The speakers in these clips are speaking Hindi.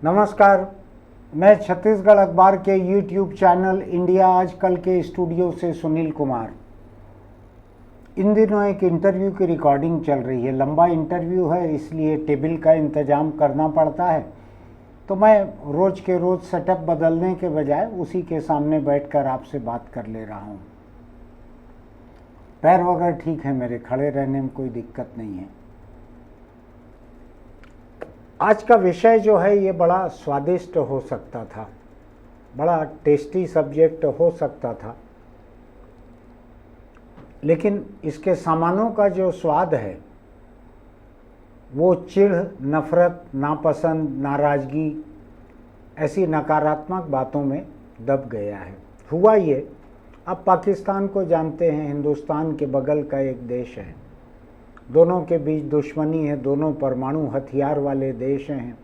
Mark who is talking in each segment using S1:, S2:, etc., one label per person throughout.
S1: नमस्कार। मैं छत्तीसगढ़ अखबार के यूट्यूब चैनल इंडिया आजकल के स्टूडियो से सुनील कुमार। इन दिनों एक इंटरव्यू की रिकॉर्डिंग चल रही है। लंबा इंटरव्यू है, इसलिए टेबल का इंतज़ाम करना पड़ता है। तो मैं रोज़ के रोज़ सेटअप बदलने के बजाय उसी के सामने बैठकर आपसे बात कर ले रहा हूँ। पैर वगैरह ठीक है मेरे, खड़े रहने में कोई दिक्कत नहीं है। आज का विषय जो है ये बड़ा स्वादिष्ट हो सकता था, बड़ा टेस्टी सब्जेक्ट हो सकता था, लेकिन इसके सामानों का जो स्वाद है वो चिढ़, नफ़रत, नापसंद, नाराज़गी, ऐसी नकारात्मक बातों में दब गया है। हुआ ये, अब पाकिस्तान को जानते हैं, हिंदुस्तान के बगल का एक देश है। दोनों के बीच दुश्मनी है, दोनों परमाणु हथियार वाले देश हैं।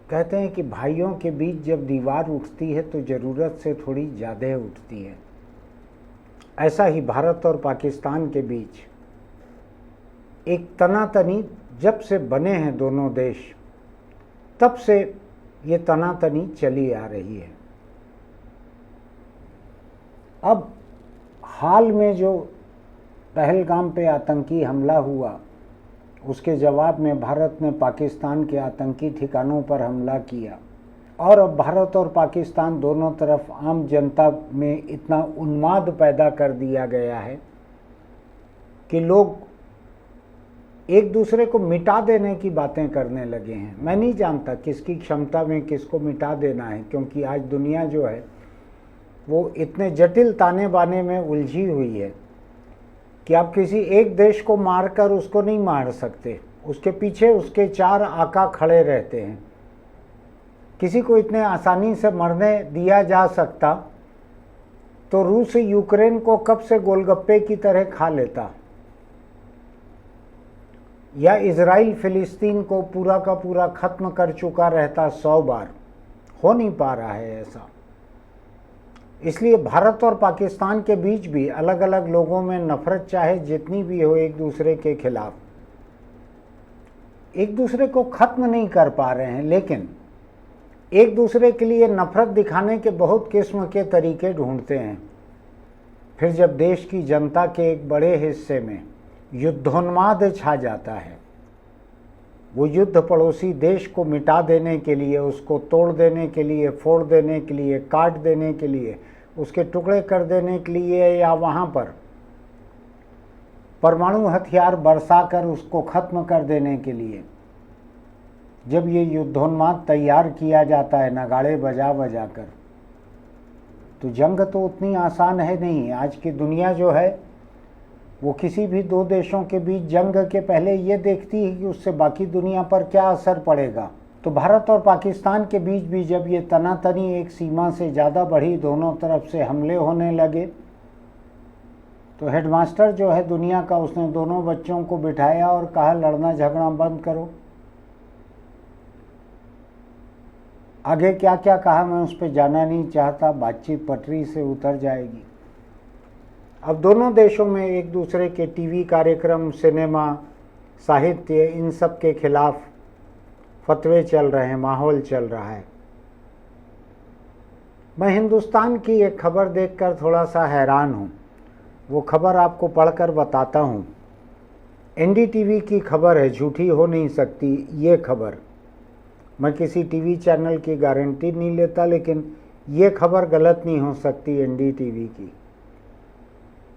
S1: कहते हैं कि भाइयों के बीच जब दीवार उठती है तो ज़रूरत से थोड़ी ज़्यादा उठती है। ऐसा ही भारत और पाकिस्तान के बीच एक तनातनी जब से बने हैं दोनों देश, तब से ये तनातनी चली आ रही है। अब हाल में जो पहलगाम पे आतंकी हमला हुआ, उसके जवाब में भारत ने पाकिस्तान के आतंकी ठिकानों पर हमला किया, और अब भारत और पाकिस्तान दोनों तरफ आम जनता में इतना उन्माद पैदा कर दिया गया है कि लोग एक दूसरे को मिटा देने की बातें करने लगे हैं। मैं नहीं जानता किसकी क्षमता में किसको मिटा देना है, क्योंकि आज दुनिया जो है वो इतने जटिल ताने बाने में उलझी हुई है कि आप किसी एक देश को मारकर उसको नहीं मार सकते, उसके पीछे उसके चार आका खड़े रहते हैं। किसी को इतने आसानी से मरने दिया जा सकता तो रूस यूक्रेन को कब से गोलगप्पे की तरह खा लेता, या इजराइल फिलिस्तीन को पूरा का पूरा खत्म कर चुका रहता 100 बार। हो नहीं पा रहा है ऐसा। इसलिए भारत और पाकिस्तान के बीच भी अलग अलग लोगों में नफरत चाहे जितनी भी हो एक दूसरे के खिलाफ, एक दूसरे को खत्म नहीं कर पा रहे हैं, लेकिन एक दूसरे के लिए नफरत दिखाने के बहुत किस्म के तरीके ढूंढते हैं। फिर जब देश की जनता के एक बड़े हिस्से में युद्धोन्माद छा जाता है, वो युद्ध पड़ोसी देश को मिटा देने के लिए, उसको तोड़ देने के लिए, फोड़ देने के लिए, काट देने के लिए, उसके टुकड़े कर देने के लिए, या वहाँ पर परमाणु हथियार बरसाकर उसको खत्म कर देने के लिए जब ये युद्धोन्माद तैयार किया जाता है नगाड़े बजा बजा कर, तो जंग तो उतनी आसान है नहीं। आज की दुनिया जो है वो किसी भी दो देशों के बीच जंग के पहले ये देखती है कि उससे बाकी दुनिया पर क्या असर पड़ेगा। तो भारत और पाकिस्तान के बीच भी जब ये तनातनी एक सीमा से ज़्यादा बढ़ी, दोनों तरफ से हमले होने लगे, तो हेडमास्टर जो है दुनिया का, उसने दोनों बच्चों को बिठाया और कहा लड़ना झगड़ा बंद करो। आगे क्या क्या कहा मैं उस पर जाना नहीं चाहता, बातचीत पटरी से उतर जाएगी। अब दोनों देशों में एक दूसरे के टीवी कार्यक्रम, सिनेमा, साहित्य, इन सब के खिलाफ फतवे चल रहे हैं, माहौल चल रहा है। मैं हिंदुस्तान की एक खबर देखकर थोड़ा सा हैरान हूँ। वो खबर आपको पढ़कर बताता हूँ। एनडीटीवी की खबर है, झूठी हो नहीं सकती ये खबर। मैं किसी टीवी चैनल की गारंटी नहीं लेता, लेकिन ये खबर गलत नहीं हो सकती एनडीटीवी की।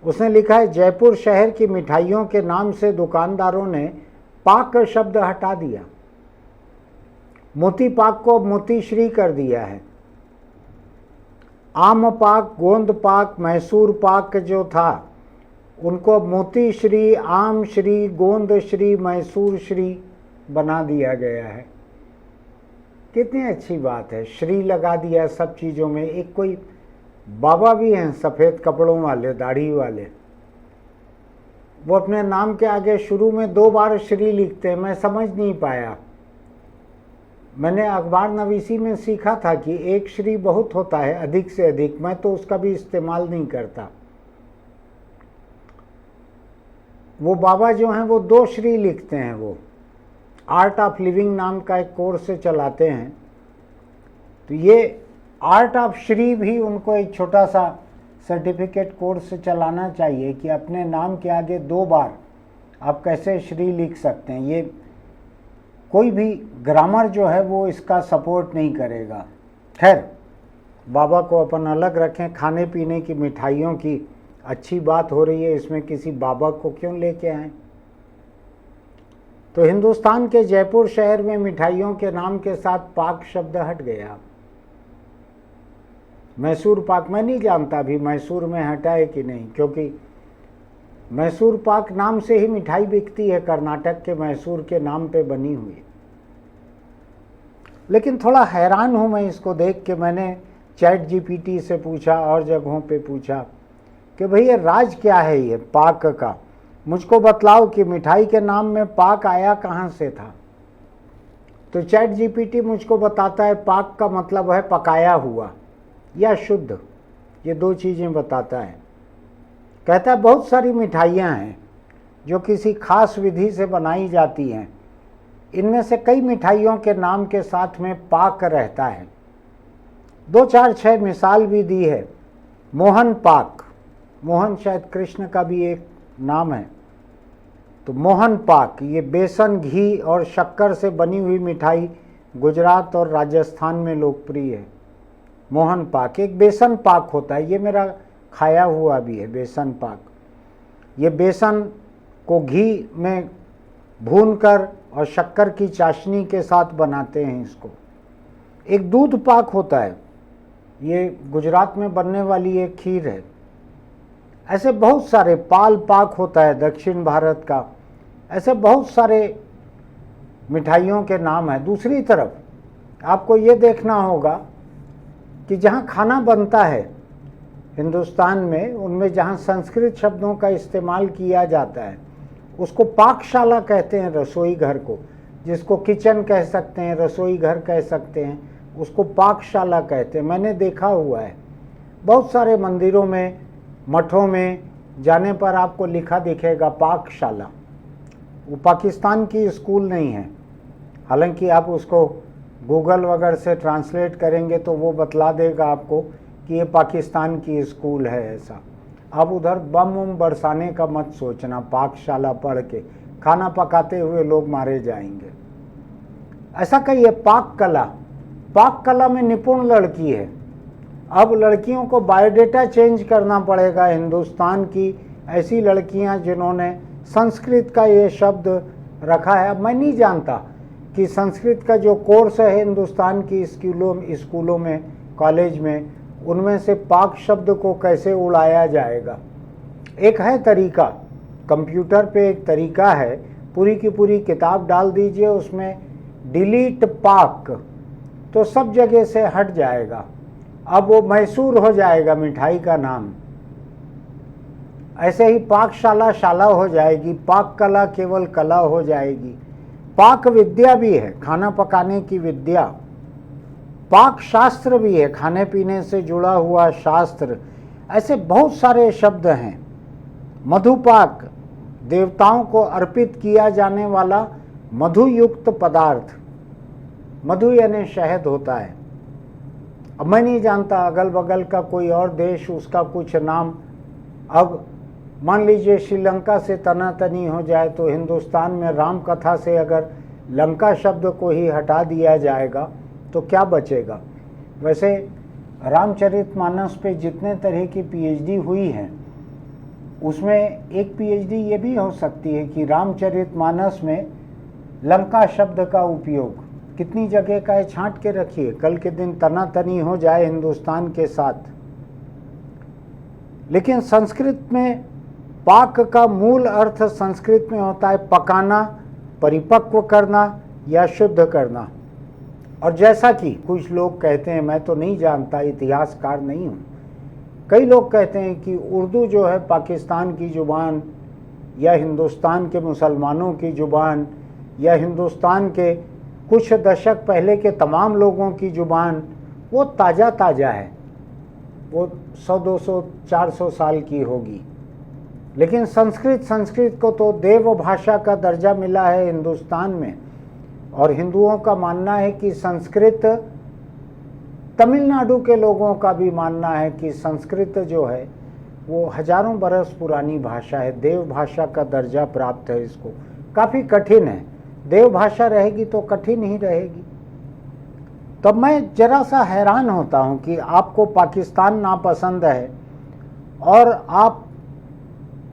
S1: उसने लिखा है, जयपुर शहर की मिठाइयों के नाम से दुकानदारों ने पाक शब्द हटा दिया। मोती पाक को मोतीश्री कर दिया है। आम पाक, गोंद पाक, मैसूर पाक जो था उनको मोतीश्री, आम श्री, गोंद श्री, मैसूर श्री बना दिया गया है। कितनी अच्छी बात है, श्री लगा दिया सब चीज़ों में। एक कोई बाबा भी हैं सफ़ेद कपड़ों वाले, दाढ़ी वाले, वो अपने नाम के आगे शुरू में 2 बार श्री लिखते हैं। मैं समझ नहीं पाया। मैंने अखबार नवीसी में सीखा था कि एक श्री बहुत होता है, अधिक से अधिक। मैं तो उसका भी इस्तेमाल नहीं करता। वो बाबा जो हैं वो 2 श्री लिखते हैं वो, आर्ट ऑफ लिविंग नाम का एक कोर्स चलाते हैं। तो ये आर्ट ऑफ श्री भी उनको एक छोटा सा सर्टिफिकेट कोर्स चलाना चाहिए कि अपने नाम के आगे 2 बार आप कैसे श्री लिख सकते हैं। ये कोई भी ग्रामर जो है वो इसका सपोर्ट नहीं करेगा। खैर, बाबा को अपन अलग रखें। खाने पीने की मिठाइयों की अच्छी बात हो रही है, इसमें किसी बाबा को क्यों लेके आए। तो हिंदुस्तान के जयपुर शहर में मिठाइयों के नाम के साथ पाक शब्द हट गया। मैसूर पाक मैं नहीं जानता अभी मैसूर में हटा है कि नहीं, क्योंकि मैसूर पाक नाम से ही मिठाई बिकती है, कर्नाटक के मैसूर के नाम पे बनी हुई। लेकिन थोड़ा हैरान हूँ मैं इसको देख के। मैंने चैट जीपीटी से पूछा और जगहों पे पूछा कि भाई ये राज क्या है ये पाक का, मुझको बतलाओ कि मिठाई के नाम में पाक आया कहाँ से था। तो चैट जीपीटी मुझको बताता है पाक का मतलब है पकाया हुआ या शुद्ध, ये 2 चीज़ें बताता है। कहता है बहुत सारी मिठाइयाँ हैं जो किसी खास विधि से बनाई जाती हैं, इनमें से कई मिठाइयों के नाम के साथ में पाक रहता है। 2, 4, 6 मिसाल भी दी है। मोहन पाक, मोहन शायद कृष्ण का भी एक नाम है। तो मोहन पाक ये बेसन, घी और शक्कर से बनी हुई मिठाई गुजरात और राजस्थान में लोकप्रिय है। मोहन पाक एक बेसन पाक होता है, ये मेरा खाया हुआ भी है बेसन पाक। ये बेसन को घी में भूनकर और शक्कर की चाशनी के साथ बनाते हैं इसको। एक दूध पाक होता है, ये गुजरात में बनने वाली एक खीर है। ऐसे बहुत सारे, पाल पाक होता है दक्षिण भारत का। ऐसे बहुत सारे मिठाइयों के नाम हैं। दूसरी तरफ आपको ये देखना होगा कि जहाँ खाना बनता है हिंदुस्तान में, उनमें जहाँ संस्कृत शब्दों का इस्तेमाल किया जाता है उसको पाकशाला कहते हैं, रसोई घर को। जिसको किचन कह सकते हैं, रसोई घर कह सकते हैं, उसको पाकशाला कहते हैं। मैंने देखा हुआ है बहुत सारे मंदिरों में, मठों में जाने पर आपको लिखा दिखेगा पाकशाला। वो पाकिस्तान की स्कूल नहीं है, हालांकि आप उसको गूगल वगैरह से ट्रांसलेट करेंगे तो वो बतला देगा आपको कि ये पाकिस्तान की स्कूल है। ऐसा आप उधर बम उम बरसाने का मत सोचना, पाकशाला पढ़ के खाना पकाते हुए लोग मारे जाएंगे। ऐसा कहिए पाक कला, पाक कला में निपुण लड़की है। अब लड़कियों को बायोडेटा चेंज करना पड़ेगा। हिंदुस्तान की ऐसी लड़कियां जिन्होंने संस्कृत का ये शब्द रखा है। अब मैं नहीं जानता कि संस्कृत का जो कोर्स है हिंदुस्तान की स्कूलों में, कॉलेज में, उनमें से पाक शब्द को कैसे उड़ाया जाएगा। एक है तरीका, कंप्यूटर पे एक तरीका है, पूरी की पूरी किताब डाल दीजिए उसमें डिलीट पाक, तो सब जगह से हट जाएगा। अब वो मैसूर हो जाएगा मिठाई का नाम। ऐसे ही पाकशाला शाला हो जाएगी, पाक कला केवल कला हो जाएगी। पाक विद्या भी है, खाना पकाने की विद्या। पाक शास्त्र भी है, खाने पीने से जुड़ा हुआ शास्त्र। ऐसे बहुत सारे शब्द हैं। मधुपाक, देवताओं को अर्पित किया जाने वाला मधुयुक्त पदार्थ। मधु यानी शहद होता है। अब मैं नहीं जानता अगल बगल का कोई और देश उसका कुछ नाम। अब मान लीजिए श्रीलंका से तनातनी हो जाए तो हिंदुस्तान में राम कथा से अगर लंका शब्द को ही हटा दिया जाएगा तो क्या बचेगा। वैसे रामचरितमानस पे जितने तरह की पीएचडी हुई है उसमें एक पीएचडी ये भी हो सकती है कि रामचरितमानस में लंका शब्द का उपयोग कितनी जगह का है, छांट के रखिए। कल के दिन तनातनी हो जाए हिंदुस्तान के साथ। लेकिन संस्कृत में पाक का मूल अर्थ संस्कृत में होता है पकाना, परिपक्व करना या शुद्ध करना। और जैसा कि कुछ लोग कहते हैं, मैं तो नहीं जानता, इतिहासकार नहीं हूँ, कई लोग कहते हैं कि उर्दू जो है पाकिस्तान की ज़ुबान या हिंदुस्तान के मुसलमानों की ज़ुबान या हिंदुस्तान के कुछ दशक पहले के तमाम लोगों की ज़ुबान, वो ताज़ा है, वो 100, 200, 400 साल की होगी। लेकिन संस्कृत को तो देव भाषा का दर्जा मिला है हिंदुस्तान में। और हिंदुओं का मानना है कि संस्कृत, तमिलनाडु के लोगों का भी मानना है कि संस्कृत जो है वो हजारों बरस पुरानी भाषा है, देव भाषा का दर्जा प्राप्त है इसको। काफ़ी कठिन है, देव भाषा रहेगी तो कठिन ही रहेगी। तब मैं जरा सा हैरान होता हूँ कि आपको पाकिस्तान नापसंद है और आप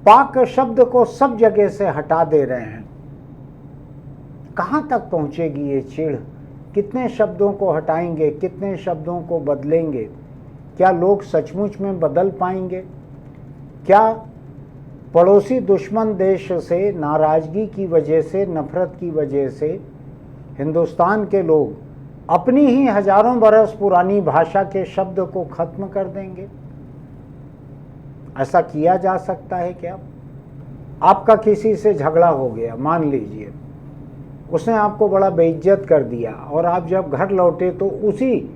S1: पाक शब्द को सब जगह से हटा दे रहे हैं। कहाँ तक पहुँचेगी ये चिढ़? कितने शब्दों को हटाएंगे, कितने शब्दों को बदलेंगे? क्या लोग सचमुच में बदल पाएंगे? क्या पड़ोसी दुश्मन देश से नाराज़गी की वजह से, नफरत की वजह से हिंदुस्तान के लोग अपनी ही हजारों बरस पुरानी भाषा के शब्द को खत्म कर देंगे? ऐसा किया जा सकता है क्या? आपका किसी से झगड़ा हो गया, मान लीजिए, उसने आपको बड़ा बेइज्जत कर दिया और आप जब घर लौटे तो उसी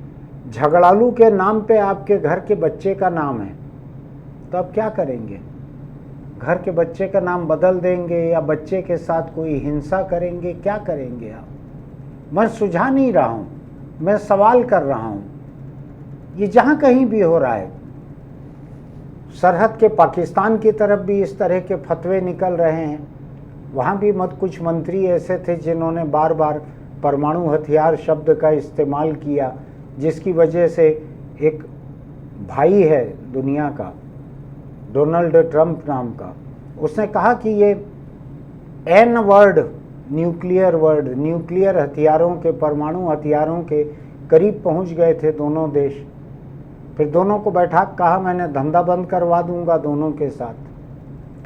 S1: झगड़ालू के नाम पे आपके घर के बच्चे का नाम है, तो आप क्या करेंगे? घर के बच्चे का नाम बदल देंगे या बच्चे के साथ कोई हिंसा करेंगे? क्या करेंगे आप? मैं सुझा नहीं रहा हूँ, मैं सवाल कर रहा हूँ। ये जहाँ कहीं भी हो रहा है, सरहद के पाकिस्तान की तरफ भी इस तरह के फतवे निकल रहे हैं। वहाँ भी कुछ मंत्री ऐसे थे जिन्होंने बार बार परमाणु हथियार शब्द का इस्तेमाल किया, जिसकी वजह से एक भाई है दुनिया का, डोनाल्ड ट्रंप नाम का, उसने कहा कि ये N word, nuclear word, nuclear हथियारों के, परमाणु हथियारों के करीब पहुंच गए थे दोनों देश। फिर दोनों को बैठा कहा मैंने धंधा बंद करवा दूंगा दोनों के साथ,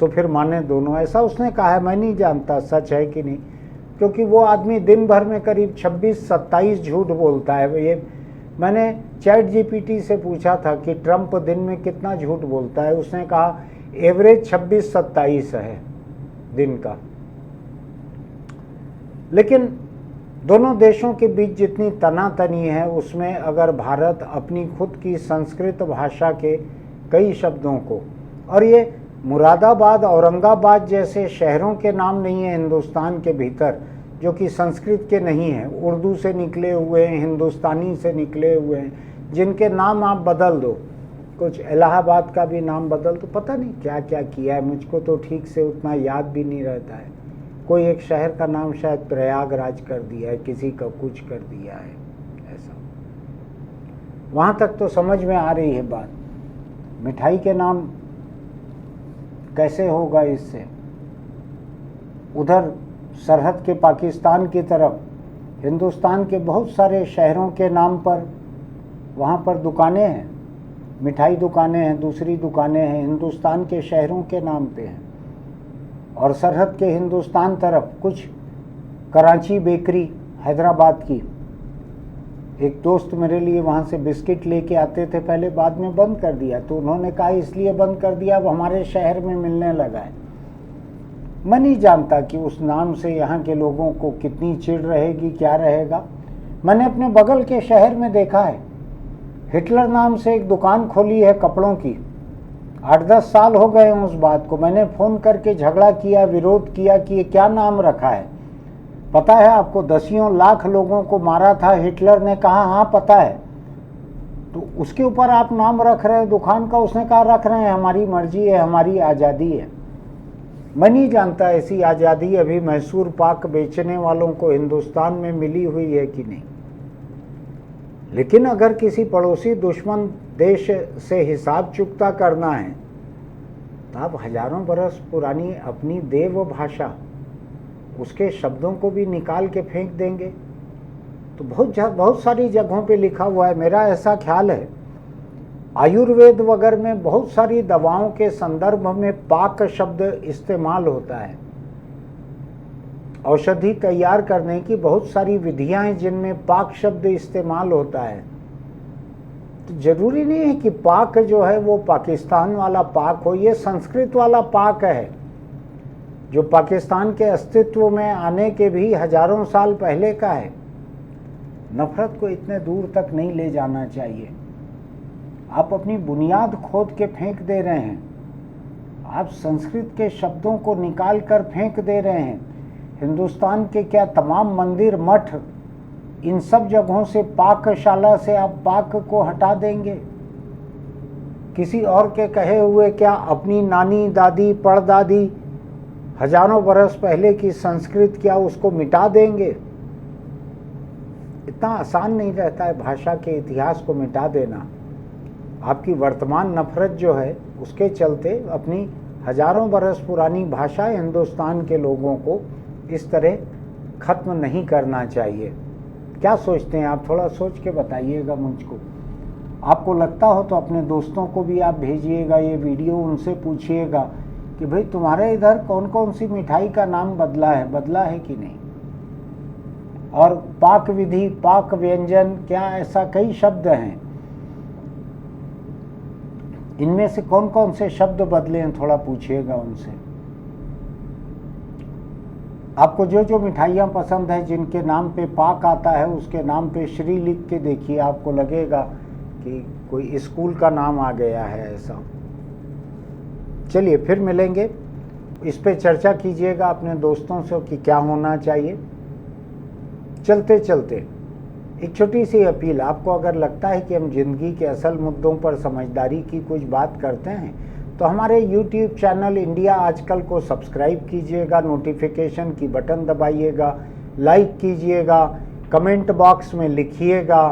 S1: तो फिर माने दोनों। ऐसा उसने कहा है, मैं नहीं जानता सच है कि नहीं, क्योंकि वो आदमी दिन भर में करीब 26-27 झूठ बोलता है। ये मैंने चैट जीपीटी से पूछा था कि ट्रंप दिन में कितना झूठ बोलता है, उसने कहा एवरेज 26-27 है दिन का। लेकिन दोनों देशों के बीच जितनी तनातनी है, उसमें अगर भारत अपनी खुद की संस्कृत भाषा के कई शब्दों को, और ये मुरादाबाद, औरंगाबाद जैसे शहरों के नाम नहीं है हिंदुस्तान के भीतर जो कि संस्कृत के नहीं हैं, उर्दू से निकले हुए हैं, हिंदुस्तानी से निकले हुए हैं, जिनके नाम आप बदल दो, कुछ इलाहाबाद का भी नाम बदल दो, पता नहीं क्या क्या किया है, मुझको तो ठीक से उतना याद भी नहीं रहता है। कोई एक शहर का नाम शायद प्रयागराज कर दिया है, किसी का कुछ कर दिया है, ऐसा। वहाँ तक तो समझ में आ रही है बात। मिठाई के नाम कैसे होगा इससे? उधर सरहद के पाकिस्तान की तरफ हिंदुस्तान के बहुत सारे शहरों के नाम पर वहाँ पर दुकानें हैं, मिठाई दुकानें हैं, दूसरी दुकानें हैं, हिंदुस्तान के शहरों के नाम पे हैं। और सरहद के हिंदुस्तान तरफ कुछ कराची बेकरी हैदराबाद की, एक दोस्त मेरे लिए वहाँ से बिस्किट लेके आते थे पहले, बाद में बंद कर दिया। तो उन्होंने कहा इसलिए बंद कर दिया, अब हमारे शहर में मिलने लगा है। मैं नहीं जानता कि उस नाम से यहाँ के लोगों को कितनी चिढ़ रहेगी, क्या रहेगा। मैंने अपने बगल के शहर में देखा है, हिटलर नाम से एक दुकान खोली है कपड़ों की, 8-10 साल हो गए हैं उस बात को। मैंने फ़ोन करके झगड़ा किया, विरोध किया कि ये क्या नाम रखा है, पता है आपको 10 लाख लोगों को मारा था हिटलर ने? कहा हाँ पता है। तो उसके ऊपर आप नाम रख रहे हैं दुकान का? उसने कहा रख रहे हैं, हमारी मर्जी है, हमारी आज़ादी है। मैं नहीं जानता ऐसी आज़ादी अभी मैसूर पाक बेचने वालों को हिंदुस्तान में मिली हुई है कि नहीं। लेकिन अगर किसी पड़ोसी दुश्मन देश से हिसाब चुकता करना है तो आप हजारों बरस पुरानी अपनी देव भाषा, उसके शब्दों को भी निकाल के फेंक देंगे। तो बहुत सारी जगहों पे लिखा हुआ है, मेरा ऐसा ख्याल है आयुर्वेद वगैरह में बहुत सारी दवाओं के संदर्भ में पाक शब्द इस्तेमाल होता है। औषधि तैयार करने की बहुत सारी विधियां हैं जिनमें पाक शब्द इस्तेमाल होता है। तो जरूरी नहीं है कि पाक जो है वो पाकिस्तान वाला पाक हो, ये संस्कृत वाला पाक है जो पाकिस्तान के अस्तित्व में आने के भी हजारों साल पहले का है। नफरत को इतने दूर तक नहीं ले जाना चाहिए। आप अपनी बुनियाद खोद के फेंक दे रहे हैं, आप संस्कृत के शब्दों को निकाल कर फेंक दे रहे हैं। हिंदुस्तान के क्या तमाम मंदिर मठ, इन सब जगहों से पाकशाला से आप पाक को हटा देंगे? किसी और के कहे हुए क्या अपनी नानी दादी परदादी हजारों बरस पहले की संस्कृत क्या उसको मिटा देंगे? इतना आसान नहीं रहता है भाषा के इतिहास को मिटा देना। आपकी वर्तमान नफरत जो है उसके चलते अपनी हजारों बरस पुरानी भाषा हिंदुस्तान के लोगों को इस तरह खत्म नहीं करना चाहिए। क्या सोचते हैं आप? थोड़ा सोच के बताइएगा मुझको। आपको लगता हो तो अपने दोस्तों को भी आप भेजिएगा ये वीडियो, उनसे पूछिएगा कि भाई तुम्हारे इधर कौन कौन सी मिठाई का नाम बदला है कि नहीं। और पाक विधि, पाक व्यंजन, क्या ऐसा कई शब्द हैं, इनमें से कौन कौन से शब्द बदले हैं, थोड़ा पूछिएगा उनसे। आपको जो जो मिठाइयाँ पसंद है जिनके नाम पे पाक आता है उसके नाम पे श्री लिख के देखिए, आपको लगेगा कि कोई स्कूल का नाम आ गया है ऐसा। चलिए फिर मिलेंगे, इस पे चर्चा कीजिएगा अपने दोस्तों से कि क्या होना चाहिए। चलते चलते एक छोटी सी अपील, आपको अगर लगता है कि हम जिंदगी के असल मुद्दों पर समझदारी की कुछ बात करते हैं तो हमारे YouTube चैनल इंडिया आजकल को सब्सक्राइब कीजिएगा, नोटिफिकेशन की बटन दबाइएगा, लाइक कीजिएगा, कमेंट बॉक्स में लिखिएगा,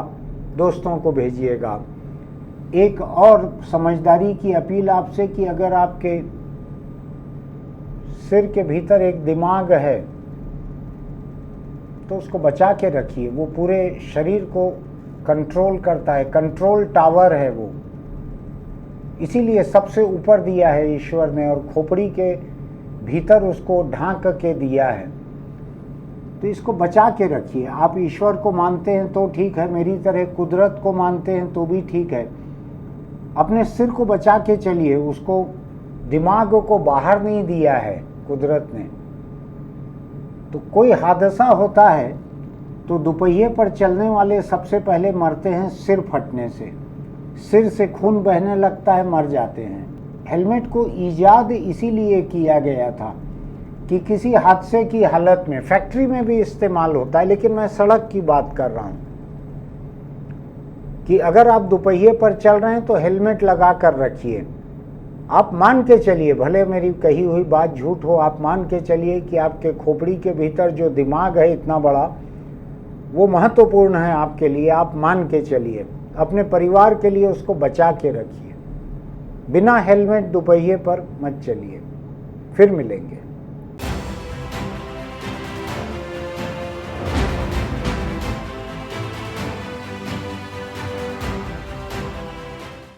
S1: दोस्तों को भेजिएगा। एक और समझदारी की अपील आपसे कि अगर आपके सिर के भीतर एक दिमाग है तो उसको बचा के रखिए। वो पूरे शरीर को कंट्रोल करता है, कंट्रोल टावर है वो, इसीलिए सबसे ऊपर दिया है ईश्वर ने और खोपड़ी के भीतर उसको ढांक के दिया है। तो इसको बचा के रखिए। आप ईश्वर को मानते हैं तो ठीक है, मेरी तरह कुदरत को मानते हैं तो भी ठीक है। अपने सिर को बचा के चलिए, उसको दिमाग को बाहर नहीं दिया है कुदरत ने। तो कोई हादसा होता है तो दुपहिए पर चलने वाले सबसे पहले मरते हैं सिर फटने से, सिर से खून बहने लगता है, मर जाते हैं। हेलमेट को ईजाद इसीलिए किया गया था कि किसी हादसे की हालत में, फैक्ट्री में भी इस्तेमाल होता है, लेकिन मैं सड़क की बात कर रहा हूँ कि अगर आप दुपहिए पर चल रहे हैं तो हेलमेट लगा कर रखिए। आप मान के चलिए, भले मेरी कही हुई बात झूठ हो, आप मान के चलिए कि आपके खोपड़ी के भीतर जो दिमाग है इतना बड़ा, वो महत्वपूर्ण है आपके लिए। आप मान के चलिए, अपने परिवार के लिए उसको बचा के रखिए। बिना हेलमेट दुपहिए पर मत चलिए। फिर मिलेंगे।